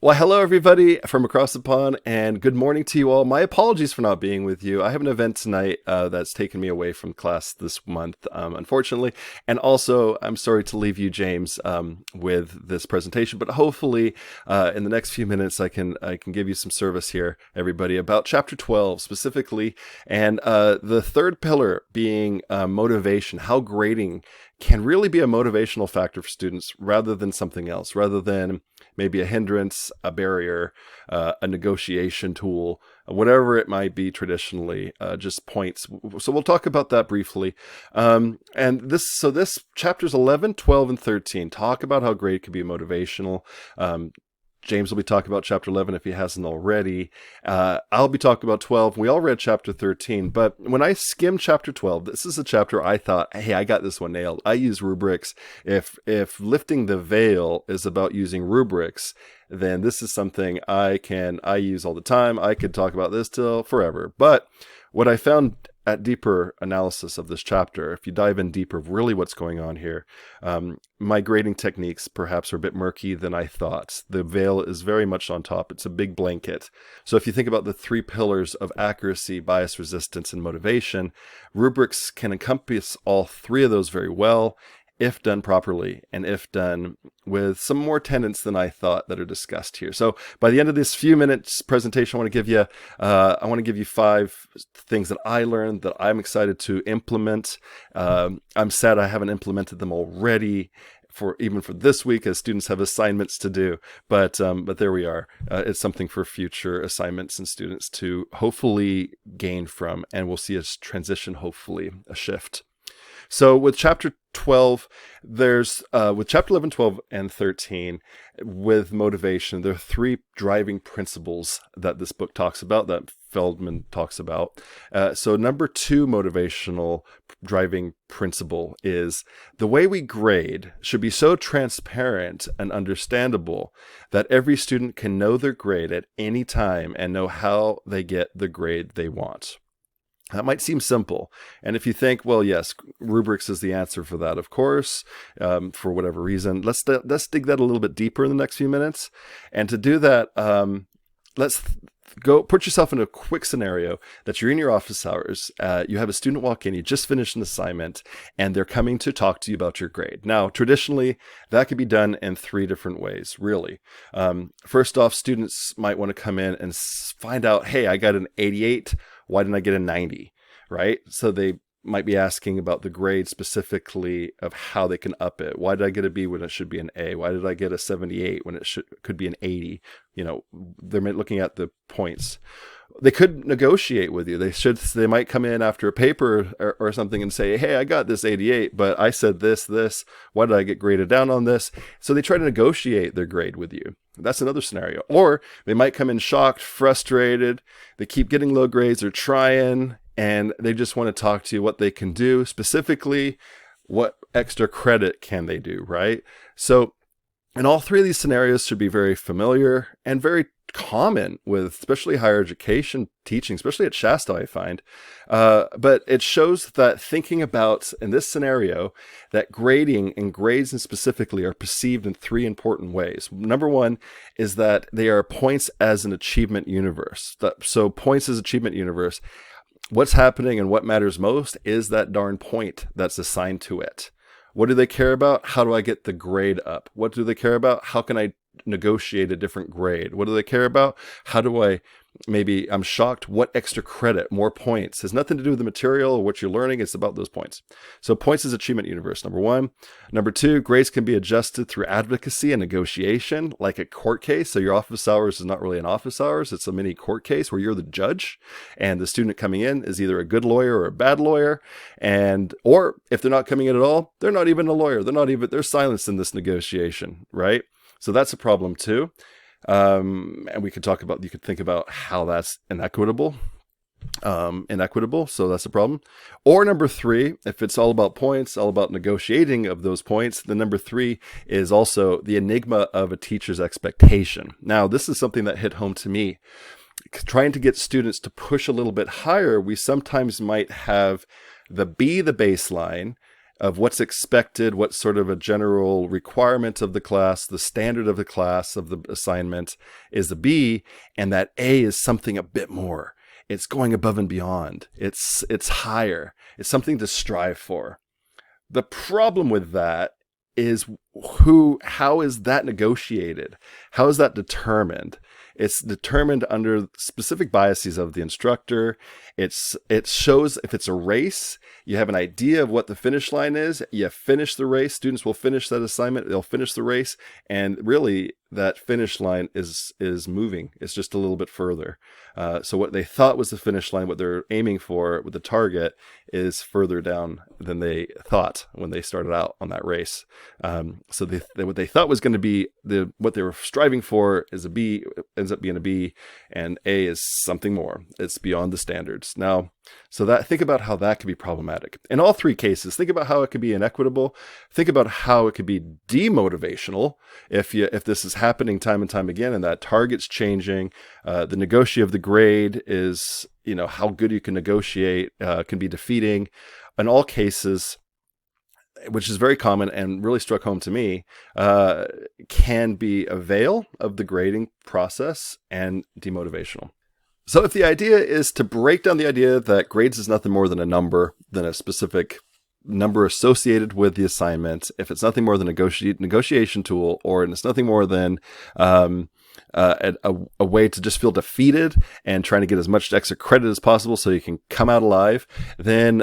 Well, hello everybody from across the pond, and good morning to you all. My apologies for not being with you. I have an event tonight that's taken me away from class this month, unfortunately. And also, I'm sorry to leave you, James, with this presentation. But hopefully, in the next few minutes, I can give you some service here, everybody, about Chapter 12 specifically, and the third pillar being motivation. How grading can really be a motivational factor for students rather than something else, rather than maybe a hindrance, a barrier, a negotiation tool, whatever it might be traditionally, just points. So we'll talk about that briefly. So this chapters 11, 12, and 13 talk about how grade can be motivational. James will be talking about chapter 11 if he hasn't already. I'll be talking about 12. We all read chapter 13, but when I skimmed chapter 12, this is a chapter I thought, hey, I got this one nailed. I use rubrics. If lifting the veil is about using rubrics, then this is something I use all the time. I could talk about this till forever. But what I found at deeper analysis of this chapter, if you dive in deeper of really what's going on here, my grading techniques perhaps are a bit murky than I thought. The veil is very much on top. It's a big blanket. So if you think about the three pillars of accuracy, bias, resistance, and motivation, rubrics can encompass all three of those very well if done properly and if done with some more tenets than I thought that are discussed here. So by the end of this few minutes presentation, I want to give you 5 things that I learned that I'm excited to implement. I'm sad I haven't implemented them already for this week, as students have assignments to do. But there we are. It's something for future assignments and students to hopefully gain from, and we'll see a transition, hopefully a shift. So with chapter 12, with chapter 11, 12, and 13, with motivation, there are 3 driving principles that this book talks about, that Feldman talks about. So number 2 motivational driving principle is the way we grade should be so transparent and understandable that every student can know their grade at any time and know how they get the grade they want. That might seem simple. And if you think, well, yes, rubrics is the answer for that, of course, for whatever reason, let's dig that a little bit deeper in the next few minutes. And to do that, let's go put yourself in a quick scenario that you're in your office hours. You have a student walk in, you just finished an assignment, and they're coming to talk to you about your grade. Now, traditionally, that could be done in 3 different ways, really. First off, students might want to come in and find out, hey, I got an 88. Why didn't I get a 90, right? So they might be asking about the grade specifically of how they can up it. Why did I get a B when it should be an A? Why did I get a 78 when it could be an 80? They're looking at the points. They could negotiate with you. They might come in after a paper or something and say, hey, I got this 88, but I said this. Why did I get graded down on this? So they try to negotiate their grade with you. That's another scenario. Or they might come in shocked, frustrated. They keep getting low grades. They're trying, and they just want to talk to you what they can do. Specifically, what extra credit can they do, right? So and all 3 of these scenarios should be very familiar and very common with especially higher education teaching, especially at Shasta, I find. But it shows that thinking about, in this scenario, that grading and grades and specifically are perceived in 3 important ways. Number 1 is that they are points as an achievement universe. So points as achievement universe. What's happening and what matters most is that darn point that's assigned to it. What do they care about? How do I get the grade up? What do they care about? How can I negotiate a different grade? What do they care about? How do I, maybe I'm shocked, what extra credit, more points? It has nothing to do with the material or what you're learning. It's about those points. So points is achievement universe, number 1. Number 2, grades can be adjusted through advocacy and negotiation, like a court case. So your office hours is not really an office hours. It's a mini court case where you're the judge and the student coming in is either a good lawyer or a bad lawyer. Or if they're not coming in at all, they're not even a lawyer. They're silenced in this negotiation, right? So that's a problem too. And you could think about how that's inequitable. So that's a problem. Or number 3, if it's all about points, all about negotiating of those points, then number 3 is also the enigma of a teacher's expectation. Now, this is something that hit home to me. Trying to get students to push a little bit higher, we sometimes might have the baseline of what's expected, what's sort of a general requirement of the class, the standard of the class, of the assignment is a B, and that A is something a bit more. It's going above and beyond. It's higher. It's something to strive for. The problem with that is how is that negotiated? How is that determined? It's determined under specific biases of the instructor. It shows if it's a race, you have an idea of what the finish line is. You finish the race. Students will finish that assignment. They'll finish the race. And really, that finish line is moving. It's just a little bit further. So what they thought was the finish line, what they're aiming for with the target, is further down than they thought when they started out on that race. So what they thought was going to be what they were striving for is a B, ends up being a B, and A is something more. It's beyond the standards. Now, think about how that could be problematic. In all three cases, think about how it could be inequitable. Think about how it could be demotivational if this is happening time and time again, and that target's changing. The negotiation of the grade is, how good you can negotiate can be defeating. In all cases, which is very common and really struck home to me, can be a veil of the grading process and demotivational. So if the idea is to break down the idea that grades is nothing more than a number, than a specific number associated with the assignment, if it's nothing more than a negotiation tool, or it's nothing more than a way to just feel defeated and trying to get as much extra credit as possible so you can come out alive, then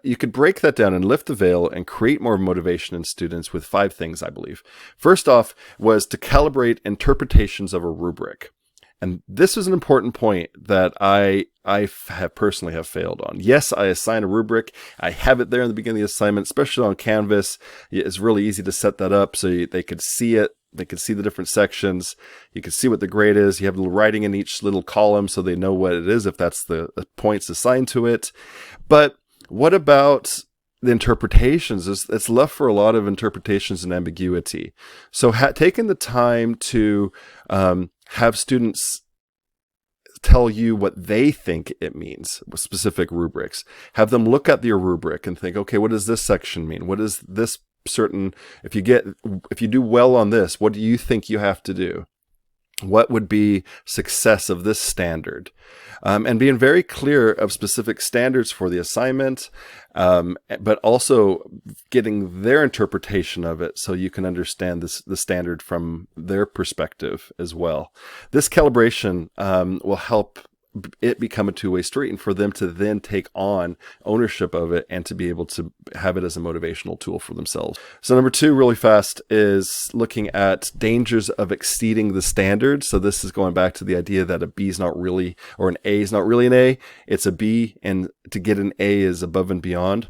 you could break that down and lift the veil and create more motivation in students with 5 things, I believe. First off was to calibrate interpretations of a rubric. And this is an important point that I have personally failed on. Yes, I assign a rubric. I have it there in the beginning of the assignment, especially on Canvas. It's really easy to set that up so they could see it. They can see the different sections. You can see what the grade is. You have little writing in each little column so they know what it is if that's the points assigned to it. But what about the interpretations? It's left for a lot of interpretations and ambiguity. So taking the time to have students tell you what they think it means with specific rubrics. Have them look at your rubric and think, okay, what does this section mean? What is this certain, if you do well on this, what do you think you have to do? What would be success of this standard? And being very clear of specific standards for the assignment, but also getting their interpretation of it so you can understand the standard from their perspective as well. This calibration will help it become a two-way street, and for them to then take on ownership of it and to be able to have it as a motivational tool for themselves. So number 2, really fast, is looking at dangers of exceeding the standard. So this is going back to the idea that a B is not really, or an A is not really an A, it's a B, and to get an A is above and beyond.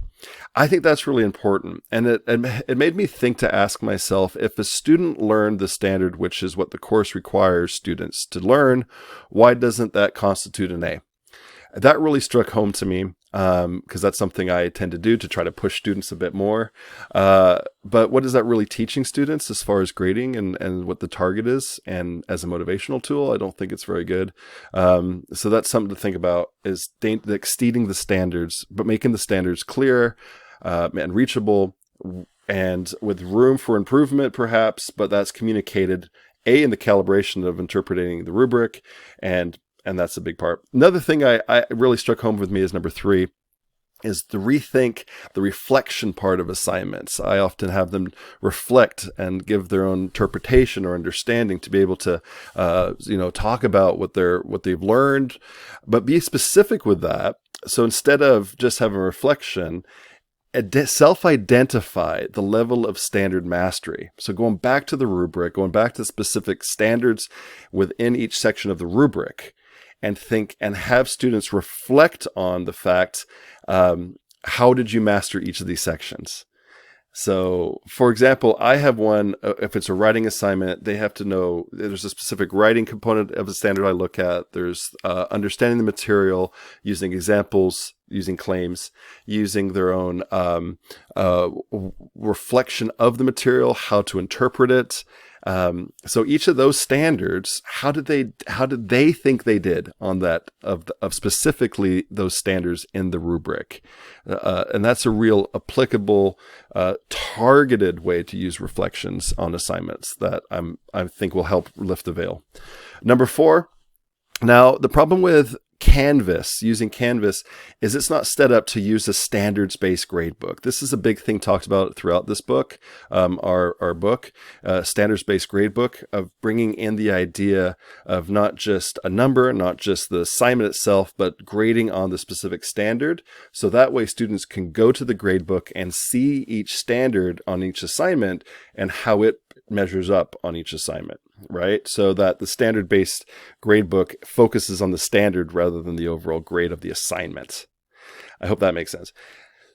I think that's really important. And it made me think to ask myself, if a student learned the standard, which is what the course requires students to learn, why doesn't that constitute an A? That really struck home to me because that's something I tend to do to try to push students a bit more. But what is that really teaching students as far as grading and what the target is? And as a motivational tool, I don't think it's very good. So that's something to think about, is exceeding the standards, but making the standards clear and reachable and with room for improvement perhaps, but that's communicated in the calibration of interpreting the rubric, and that's a big part. Another thing I really struck home with me is number 3, is to rethink the reflection part of assignments. I often have them reflect and give their own interpretation or understanding to be able to, talk about what they've learned, but be specific with that. So instead of just having a reflection, self-identify the level of standard mastery. So going back to the rubric, going back to specific standards within each section of the rubric, and think and have students reflect on the fact, how did you master each of these sections? So, for example, I have one, if it's a writing assignment, they have to know there's a specific writing component of the standard I look at. There's understanding the material, using examples, using claims, using their own reflection of the material, how to interpret it, So each of those standards, how did they think they did on that of specifically those standards in the rubric? And that's a real applicable, targeted way to use reflections on assignments that I think will help lift the veil. Number 4. Now, the problem with using Canvas, is it's not set up to use a standards-based grade book. This is a big thing talked about throughout this book, our book, standards-based grade book, of bringing in the idea of not just a number, not just the assignment itself, but grading on the specific standard. So that way students can go to the grade book and see each standard on each assignment and how it measures up on each assignment, right? So that the standard-based grade book focuses on the standard rather than the overall grade of the assignment. I hope that makes sense.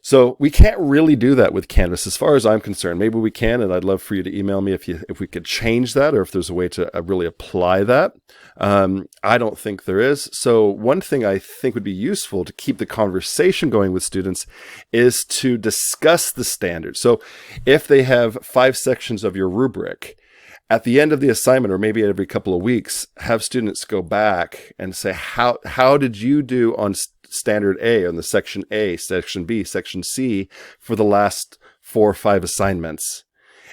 So we can't really do that with Canvas as far as I'm concerned. Maybe we can, and I'd love for you to email me if we could change that, or if there's a way to really apply that. I don't think there is. So one thing I think would be useful to keep the conversation going with students is to discuss the standards. So if they have 5 sections of your rubric, at the end of the assignment, or maybe every couple of weeks, have students go back and say, how did you do on standard A, on the section A, section B, section C for the last 4 or 5 assignments?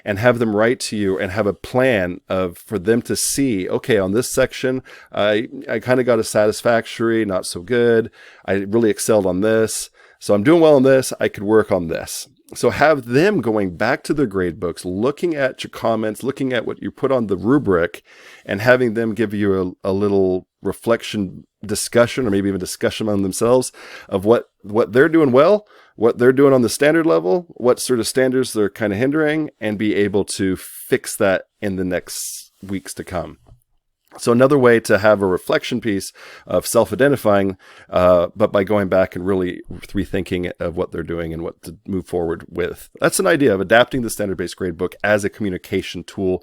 And have them write to you and have a plan for them to see, okay, on this section, I kind of got a satisfactory, not so good. I really excelled on this. So I'm doing well on this. I could work on this. So have them going back to their grade books, looking at your comments, looking at what you put on the rubric, and having them give you a little reflection discussion, or maybe even discussion among themselves, of what they're doing well, what they're doing on the standard level, what sort of standards they're kind of hindering, and be able to fix that in the next weeks to come. So another way to have a reflection piece of self-identifying, but by going back and really rethinking of what they're doing and what to move forward with. That's an idea of adapting the standard-based gradebook as a communication tool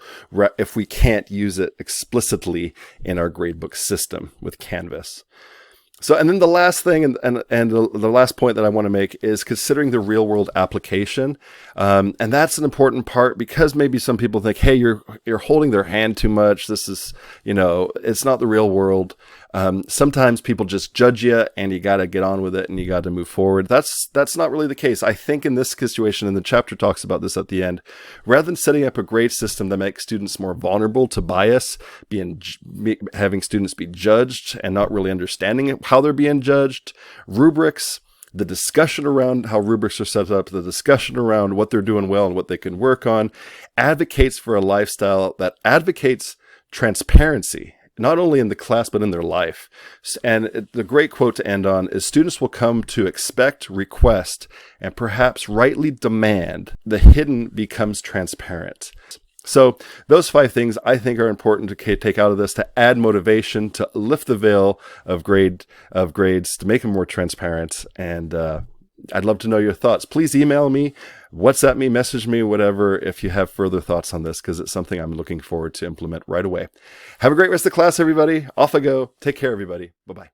if we can't use it explicitly in our gradebook system with Canvas. So, and then the last thing, and the last point that I want to make is considering the real world application. And that's an important part, because maybe some people think, hey, you're holding their hand too much. This is, it's not the real world. Sometimes people just judge you, and you got to get on with it, and you got to move forward. That's not really the case. I think in this situation, and the chapter talks about this at the end, rather than setting up a grade system that makes students more vulnerable to bias, having students be judged and not really understanding how they're being judged, rubrics, the discussion around how rubrics are set up, the discussion around what they're doing well and what they can work on, advocates for a lifestyle that advocates transparency, not only in the class, but in their life. And the great quote to end on is, students will come to expect, request, and perhaps rightly demand. The hidden becomes transparent. So those 5 things I think are important to take out of this, to add motivation, to lift the veil of grades, to make them more transparent. And I'd love to know your thoughts. Please email me, WhatsApp me, message me, whatever, if you have further thoughts on this, because it's something I'm looking forward to implement right away. Have a great rest of the class, everybody. Off I go. Take care, everybody. Bye-bye.